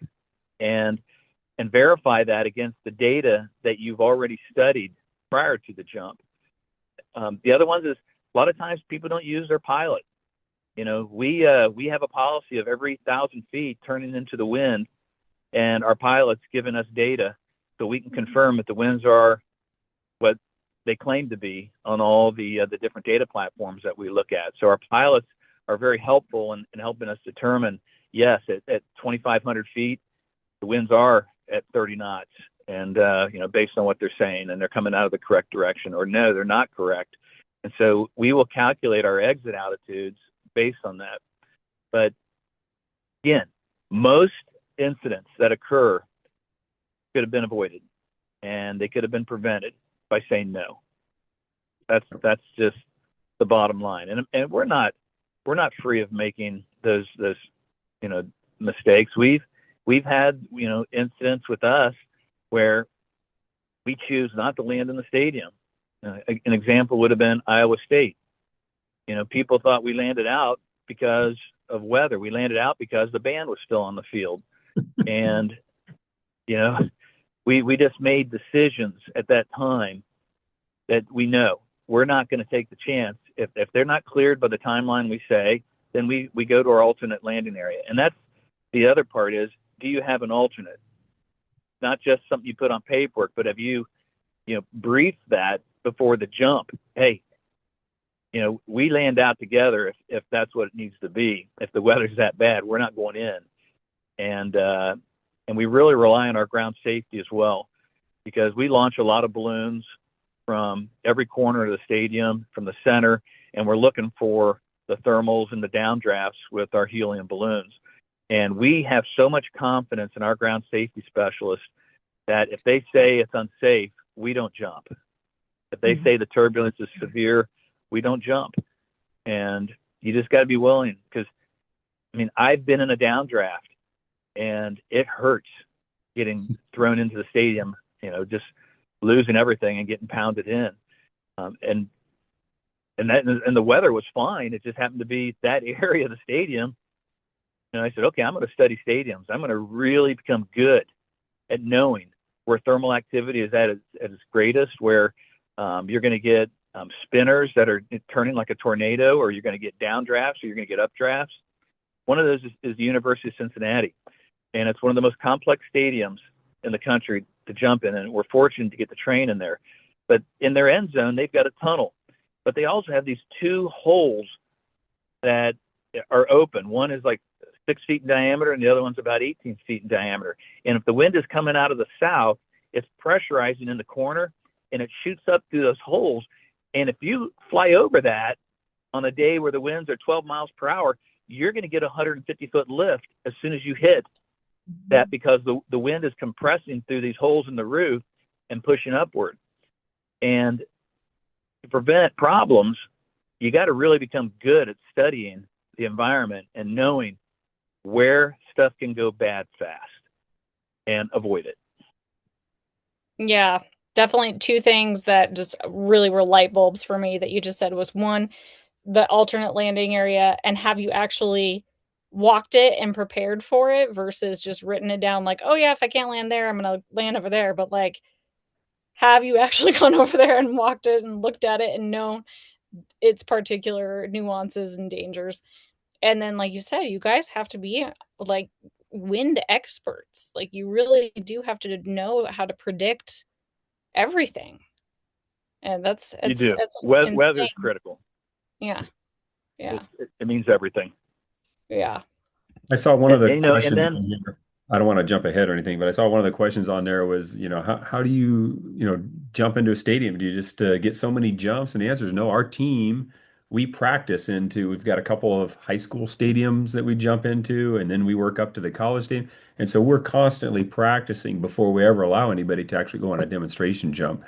and verify that against the data that you've already studied prior to the jump. The other ones is a lot of times people don't use their pilot. We have a policy of every 1,000 feet turning into the wind, and our pilot's giving us data so we can confirm that the winds are what they claim to be on all the different data platforms that we look at. So our pilots are very helpful in helping us determine, yes, at 2,500 feet, the winds are at 30 knots, and based on what they're saying, and they're coming out of the correct direction, or no, they're not correct. And so we will calculate our exit altitudes based on that. But again, most incidents that occur could have been avoided, and they could have been prevented by saying no. That's just the bottom line. And we're not free of making those mistakes. We've had incidents with us where we choose not to land in the stadium. An example would have been Iowa State. People thought we landed out because of weather. We landed out because the band was still on the field. And, we just made decisions at that time that we know we're not going to take the chance. If they're not cleared by the timeline we say, then we go to our alternate landing area. And that's the other part is, do you have an alternate? Not just something you put on paperwork, but have you briefed that before the jump? Hey, we land out together if that's what it needs to be. If the weather's that bad, we're not going in. And we really rely on our ground safety as well, because we launch a lot of balloons from every corner of the stadium, from the center, and we're looking for the thermals and the downdrafts with our helium balloons. And we have so much confidence in our ground safety specialists that if they say it's unsafe, we don't jump. If they say the turbulence is severe, we don't jump. And you just got to be willing, because, I've been in a downdraft, and it hurts getting thrown into the stadium, just losing everything and getting pounded in. And the weather was fine. It just happened to be that area of the stadium. And I said, okay, I'm going to study stadiums. I'm going to really become good at knowing where thermal activity is at its greatest, where you're going to get spinners that are turning like a tornado, or you're going to get downdrafts, or you're going to get updrafts. One of those is the University of Cincinnati, and it's one of the most complex stadiums in the country to jump in, and we're fortunate to get to train in there. But in their end zone, they've got a tunnel, but they also have these two holes that are open. One is like 6 feet in diameter, and the other one's about 18 feet in diameter. And if the wind is coming out of the south, it's pressurizing in the corner, and it shoots up through those holes. And if you fly over that on a day where the winds are 12 miles per hour, you're going to get a 150-foot lift as soon as you hit that, because the wind is compressing through these holes in the roof and pushing upward. And to prevent problems, you got to really become good at studying the environment and knowing where stuff can go bad fast and avoid it. Yeah, definitely two things that just really were light bulbs for me that you just said was, one, the alternate landing area, and have you actually walked it and prepared for it versus just written it down like, oh yeah, if I can't land there, I'm gonna land over there. But like, have you actually gone over there and walked it and looked at it and known its particular nuances and dangers? And then, like you said, you guys have to be like wind experts. Like, you really do have to know how to predict everything. And that's You do. it's Weather is critical. Yeah. Yeah. It means everything. Yeah. I saw one of the And questions then on here. I don't want to jump ahead or anything, but I saw one of the questions on there was, how do you, jump into a stadium? Do you just get so many jumps? And the answer is no. Our team, we've got a couple of high school stadiums that we jump into, and then we work up to the college stadium. And so we're constantly practicing before we ever allow anybody to actually go on a demonstration jump.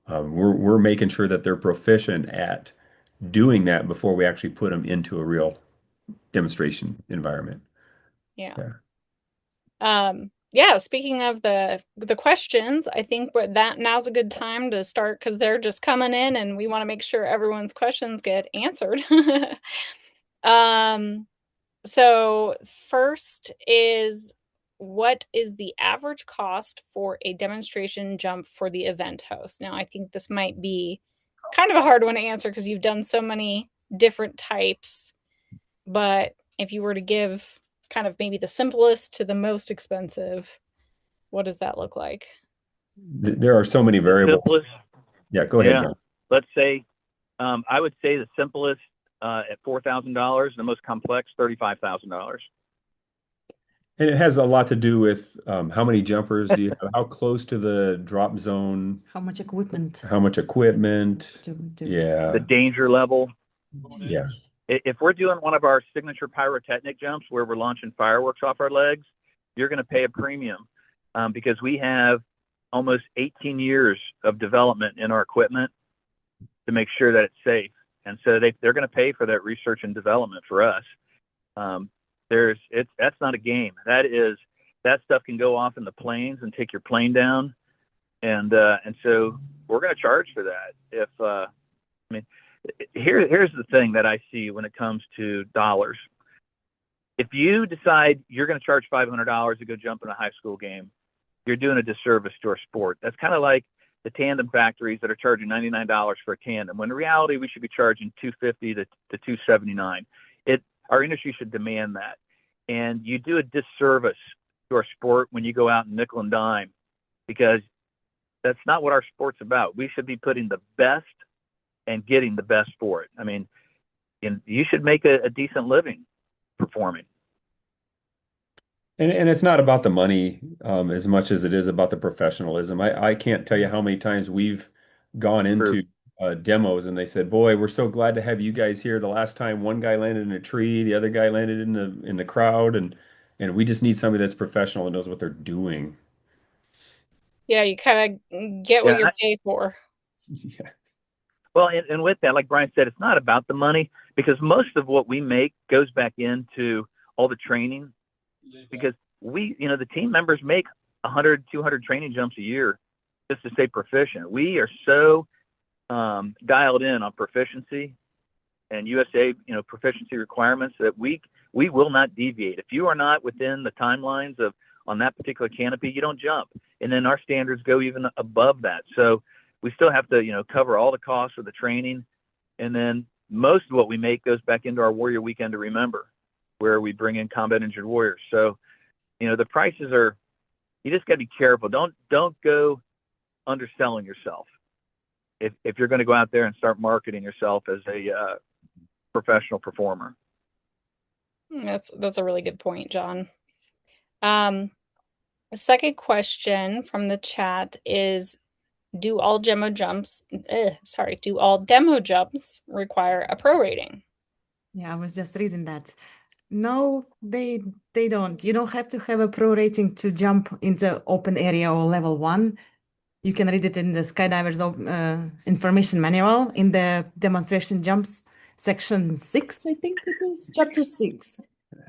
We're making sure that they're proficient at doing that before we actually put them into a real demonstration environment. Yeah. Yeah. Yeah, speaking of the questions, I think that now's a good time to start, because they're just coming in and we want to make sure everyone's questions get answered. So first is, what is the average cost for a demonstration jump for the event host? Now, I think this might be kind of a hard one to answer because you've done so many different types, but if you were to give kind of maybe the simplest to the most expensive, what does that look like? There are so many variables. Yeah, go ahead, Yeah. John. Let's say I would say the simplest at $4,000, the most complex $35,000. And it has a lot to do with how many jumpers do you have, how close to the drop zone, How much equipment how much equipment. do The Yeah, danger level. yeah. If we're doing one of our signature pyrotechnic jumps where we're launching fireworks off our legs, you're going to pay a premium because we have almost 18 years of development in our equipment to make sure that it's safe. And so they're going to pay for that research and development for us. Um, that's not a game. That stuff can go off in the planes and take your plane down, and so we're going to charge for that. If I mean, here's the thing that I see when it comes to dollars. If you decide you're going to charge $500 to go jump in a high school game, you're doing a disservice to our sport. That's kind of like the tandem factories that are charging $99 for a tandem. When in reality, we should be charging $250 to $279. Our industry should demand that. And you do a disservice to our sport when you go out and nickel and dime, because that's not what our sport's about. We should be putting the best and getting the best for it. I mean, you should make a decent living performing. And it's not about the money as much as it is about the professionalism. I can't tell you how many times we've gone True. into demos and they said, "Boy, we're so glad to have you guys here. The last time one guy landed in a tree, the other guy landed in the crowd, and we just need somebody that's professional and knows what they're doing." Yeah, you kind of get what Yeah. you're paid for. Yeah. Well, and with that, like Brian said, it's not about the money because most of what we make goes back into all the training because the team members make 100, 200 training jumps a year just to stay proficient. We are so dialed in on proficiency and USA, proficiency requirements that we will not deviate. If you are not within the timelines of on that particular canopy, you don't jump. And then our standards go even above that. So we still have to, cover all the costs of the training. And then most of what we make goes back into our Warrior Weekend to Remember, where we bring in combat injured warriors. So, the prices are, you just got to be careful. Don't go underselling yourself. If you're going to go out there and start marketing yourself as a professional performer. That's a really good point, John. A second question from the chat is, do all demo jumps require a pro rating? Yeah, I was just reading that. No, they don't. You don't have to have a pro rating to jump into open area or level 1. You can read it in the skydiver's information manual in the demonstration jumps section 6, I think it is, chapter 6.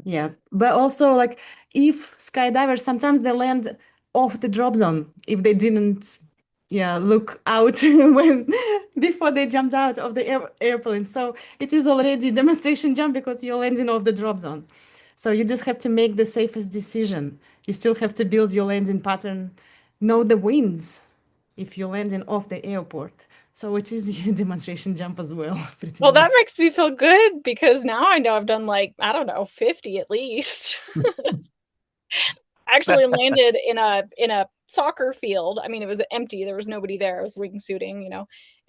Yeah, but also like if skydivers sometimes they land off the drop zone if they didn't look out when before they jumped out of the airplane. So it is already demonstration jump because you're landing off the drop zone. So you just have to make the safest decision. You still have to build your landing pattern, know the winds if you're landing off the airport. So it is a demonstration jump as well, pretty Well, that much. makes me feel good because now I know I've done like, I don't know, 50 at least. Actually landed in a soccer field. I mean, it was empty. There was nobody there. I was wingsuiting.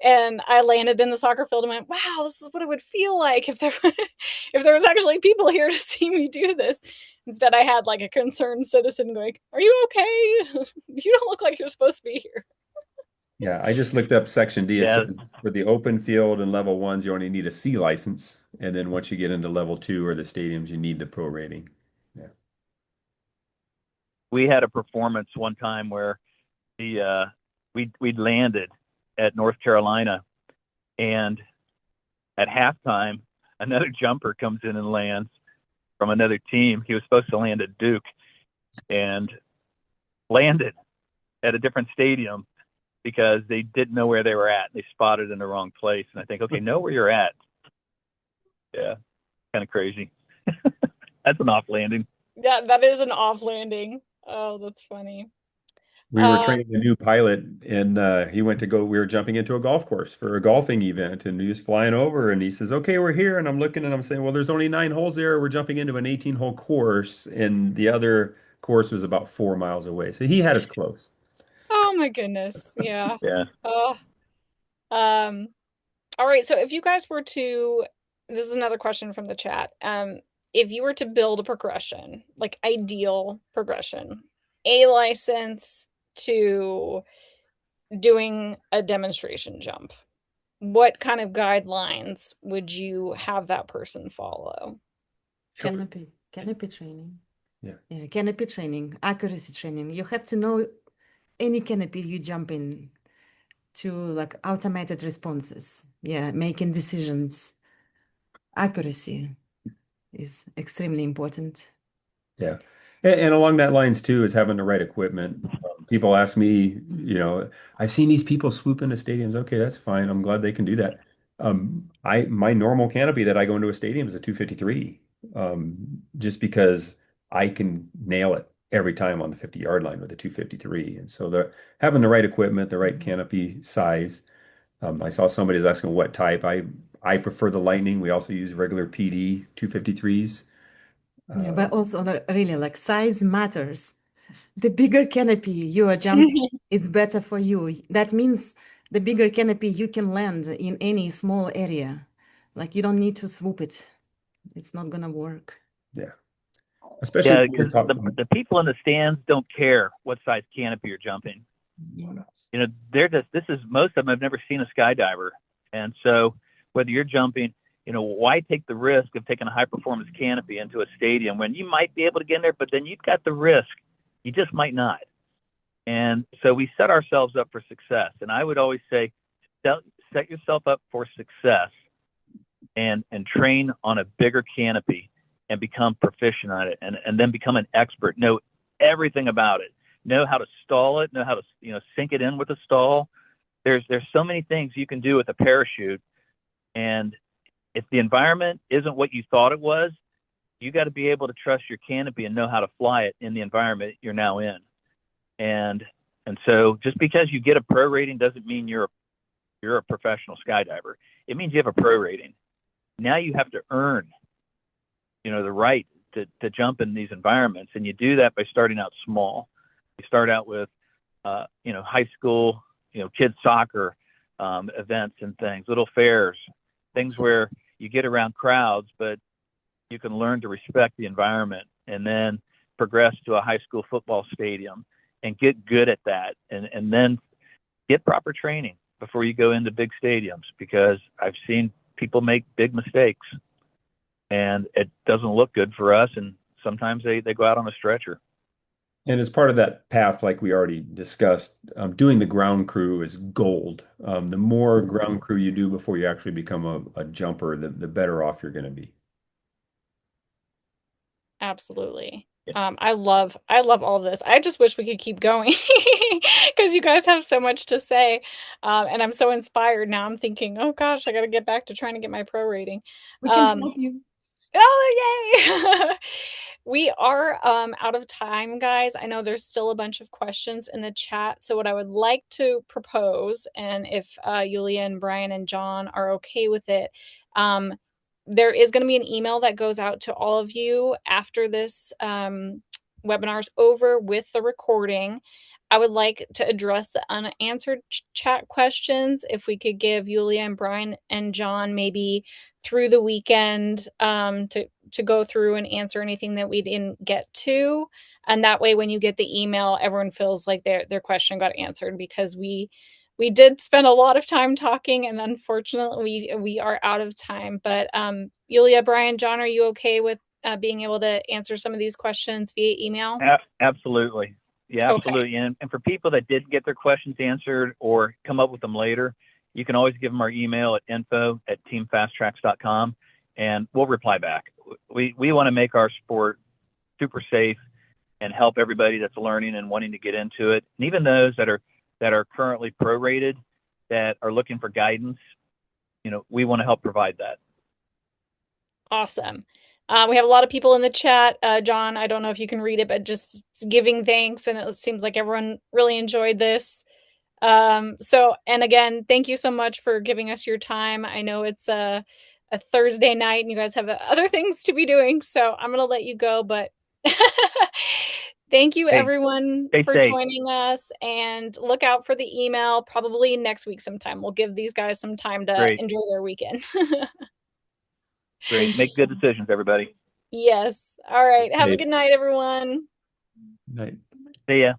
And I landed in the soccer field and went, "Wow, this is what it would feel like if there if there was actually people here to see me do this." Instead, I had like a concerned citizen going, "Are you okay? You don't look like you're supposed to be here." Yeah, I just looked up Section D. It Yeah, says for the open field and level ones, you only need a C license. And then once you get into level 2 or the stadiums, you need the pro rating. Yeah. we had a performance one time where we landed at North Carolina, and at halftime, another jumper comes in and lands from another team. He was supposed to land at Duke and landed at a different stadium because they didn't know where they were at. They spotted in the wrong place. And I think, okay, know where you're at. Yeah, kind of crazy. That's an off landing. Yeah, that is an off landing. Oh, that's funny. We were training a new pilot and he went to go, we were jumping into a golf course for a golfing event and he was flying over and he says, "Okay, we're here." And I'm looking and I'm saying, "Well, there's only 9 holes there. We're jumping into an 18-hole course." And the other course was about 4 miles away. So he had us close. Oh my goodness. Yeah. Yeah. Oh, Um, all right, so if you guys were to, this is another question from the chat. If you were to build a progression, like ideal progression, a license to doing a demonstration jump, what kind of guidelines would you have that person follow? Canopy training. Yeah. Yeah, canopy training, accuracy training. You have to know any canopy you jump in to, like automated responses. Yeah, making decisions. Accuracy is extremely important. Yeah. And along that lines too is having the right equipment. People ask me, I've seen these people swoop into stadiums. Okay, that's fine. I'm glad they can do that. My normal canopy that I go into a stadium is a 253, just because I can nail it every time on the 50-yard line with a 253. And so the having the right equipment, the right canopy size. I saw somebody's asking what type. I prefer the Lightning. We also use regular PD 253s. Yeah, but also really like size matters. The bigger canopy you are jumping, it's better for you. That means the bigger canopy you can land in any small area. Like you don't need to swoop it. It's not gonna work. Yeah. Especially Yeah, when you're because talking. the people in the stands don't care what size canopy you're jumping. They're just, this is, most of them have never seen a skydiver. And so whether you're jumping, why take the risk of taking a high performance canopy into a stadium when you might be able to get in there, but then you've got the risk. You just might not. And so we set ourselves up for success. And I would always say, set yourself up for success and train on a bigger canopy and become proficient on it, and then become an expert, know everything about it, know how to stall it, know how to sink it in with a stall. There's so many things you can do with a parachute, and if the environment isn't what you thought it was, you got to be able to trust your canopy and know how to fly it in the environment you're now in. And so just because you get a pro rating doesn't mean you're a professional skydiver. It means you have a pro rating. Now you have to earn the right to jump in these environments, and you do that by starting out small. You start out with high school kids soccer events and things, little fairs, things where you get around crowds, but you can learn to respect the environment, and then progress to a high school football stadium and get good at that, and then get proper training before you go into big stadiums, because I've seen people make big mistakes and it doesn't look good for us. And sometimes they go out on a stretcher. And as part of that path, like we already discussed, doing the ground crew is gold. The more ground crew you do before you actually become a jumper, the better off you're going to be. Absolutely. I love all of this. I just wish we could keep going because you guys have so much to say. And I'm so inspired now. I'm thinking, oh gosh, I got to get back to trying to get my pro rating. We can help you. Oh, yay! We are out of time, guys. I know there's still a bunch of questions in the chat. So what I would like to propose, and if Yulia and Brian and John are okay with it, there is going to be an email that goes out to all of you after this webinar is over with the recording. I would like to address the unanswered chat questions. If we could give Yulia and Brian and John maybe through the weekend to go through and answer anything that we didn't get to. And that way, when you get the email, everyone feels like their question got answered, because we did spend a lot of time talking, and unfortunately we are out of time. But Yulia, Brian, John, are you okay with being able to answer some of these questions via email? Absolutely. Yeah, absolutely. Okay. And for people that didn't get their questions answered or come up with them later, you can always give them our email at info@teamfastrax.com, and we'll reply back. We want to make our sport super safe and help everybody that's learning and wanting to get into it. And even those that are currently prorated, that are looking for guidance, we want to help provide that. Awesome. We have a lot of people in the chat. John, I don't know if you can read it, but just giving thanks. And it seems like everyone really enjoyed this. And again, thank you so much for giving us your time. I know it's a Thursday night and you guys have other things to be doing, so I'm going to let you go, but Thank you, Hey, everyone, stay for safe. joining us. And look out for the email probably next week sometime. We'll give these guys some time to Great. enjoy their weekend. Great. Thank you Make so good much. decisions, everybody. Yes. All right. Have a Hey, good night, everyone. night. See ya.